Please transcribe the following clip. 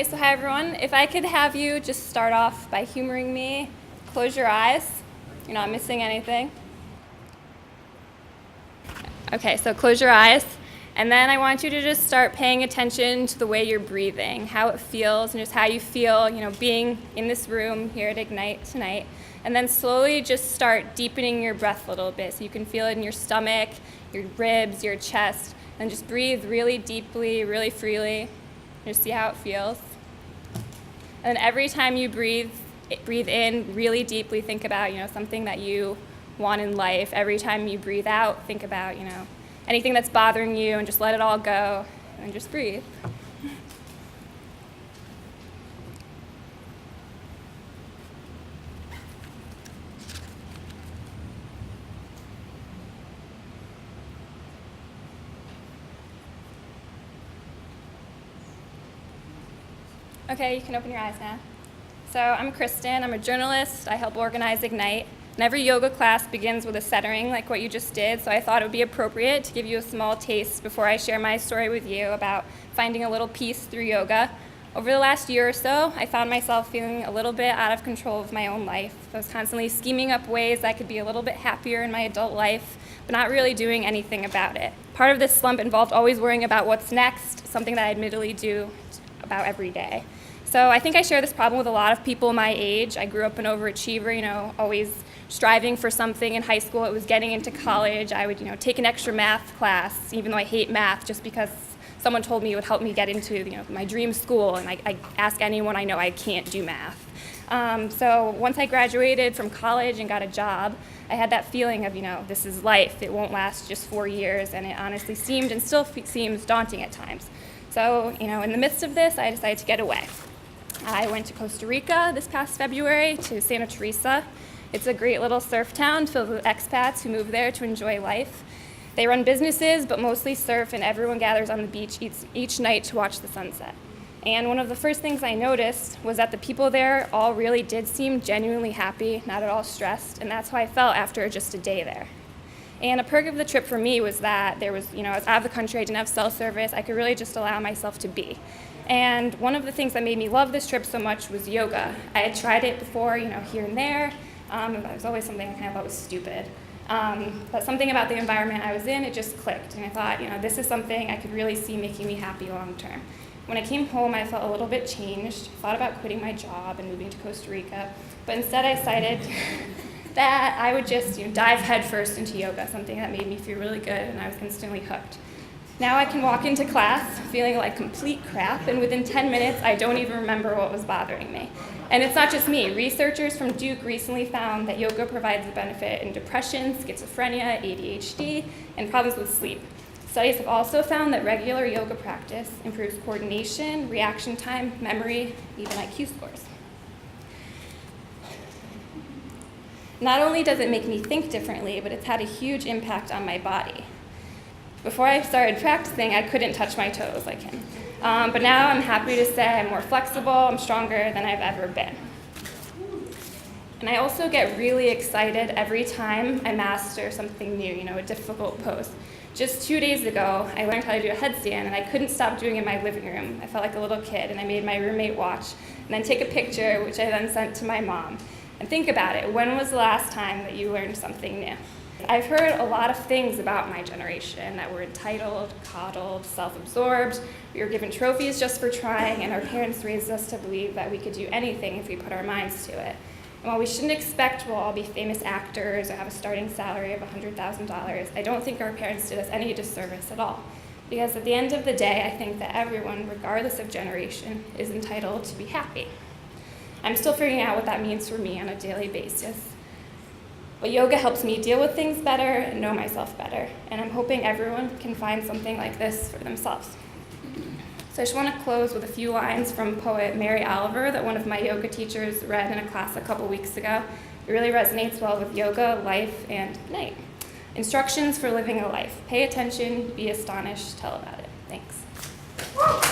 right, so hi everyone. If I could have you just start off by humoring me, close your eyes. You're not missing anything. Okay, so close your eyes. And then I want you to just start paying attention to the way you're breathing, how it feels, and just how you feel, being in this room here at Ignite tonight. And then slowly just start deepening your breath a little bit so you can feel it in your stomach, your ribs, your chest, and just breathe really deeply, really freely. Just see how it feels. And then every time you breathe in really deeply, think about, something that you want in life. Every time you breathe out, think about, anything that's bothering you, and just let it all go and just breathe. Okay, you can open your eyes now. So I'm Kristen. I'm a journalist. I help organize Ignite. And every yoga class begins with a centering like what you just did, so I thought it would be appropriate to give you a small taste before I share my story with you about finding a little peace through yoga. Over the last year or so, I found myself feeling a little bit out of control of my own life. I was constantly scheming up ways I could be a little bit happier in my adult life, but not really doing anything about it. Part of this slump involved always worrying about what's next, something that I admittedly do about every day. So I think I share this problem with a lot of people my age. I grew up an overachiever, always striving for something. In high school, it was getting into college. I would, take an extra math class, even though I hate math, just because someone told me it would help me get into, my dream school. And I ask anyone I know, I can't do math. So once I graduated from college and got a job, I had that feeling of, this is life. It won't last just 4 years. And it honestly seemed and still seems daunting at times. So, in the midst of this, I decided to get away. I went to Costa Rica this past February to Santa Teresa. It's a great little surf town filled with expats who move there to enjoy life. They run businesses, but mostly surf, and everyone gathers on the beach each night to watch the sunset. And one of the first things I noticed was that the people there all really did seem genuinely happy, not at all stressed, and that's how I felt after just a day there. And a perk of the trip for me was that I was out of the country, I didn't have cell service, I could really just allow myself to be. And one of the things that made me love this trip so much was yoga. I had tried it before, here and there. It was always something I kind of thought was stupid. But something about the environment I was in, it just clicked. And I thought, this is something I could really see making me happy long term. When I came home, I felt a little bit changed, thought about quitting my job and moving to Costa Rica. But instead I decided that I would just dive headfirst into yoga, something that made me feel really good, and I was instantly hooked. Now I can walk into class feeling like complete crap, and within 10 minutes, I don't even remember what was bothering me. And it's not just me. Researchers from Duke recently found that yoga provides a benefit in depression, schizophrenia, ADHD, and problems with sleep. Studies have also found that regular yoga practice improves coordination, reaction time, memory, even IQ scores. Not only does it make me think differently, but it's had a huge impact on my body. Before I started practicing, I couldn't touch my toes like him. But now I'm happy to say I'm more flexible, I'm stronger than I've ever been. And I also get really excited every time I master something new, a difficult pose. Just 2 days ago, I learned how to do a headstand, and I couldn't stop doing it in my living room. I felt like a little kid, and I made my roommate watch, and then take a picture, which I then sent to my mom. And think about it, when was the last time that you learned something new? I've heard a lot of things about my generation, that we're entitled, coddled, self-absorbed. We were given trophies just for trying, and our parents raised us to believe that we could do anything if we put our minds to it. And while we shouldn't expect we'll all be famous actors or have a starting salary of $100,000, I don't think our parents did us any disservice at all. Because at the end of the day, I think that everyone, regardless of generation, is entitled to be happy. I'm still figuring out what that means for me on a daily basis. But yoga helps me deal with things better and know myself better. And I'm hoping everyone can find something like this for themselves. So I just want to close with a few lines from poet Mary Oliver that one of my yoga teachers read in a class a couple weeks ago. It really resonates well with yoga, life, and night. Instructions for living a life. Pay attention, be astonished, tell about it. Thanks.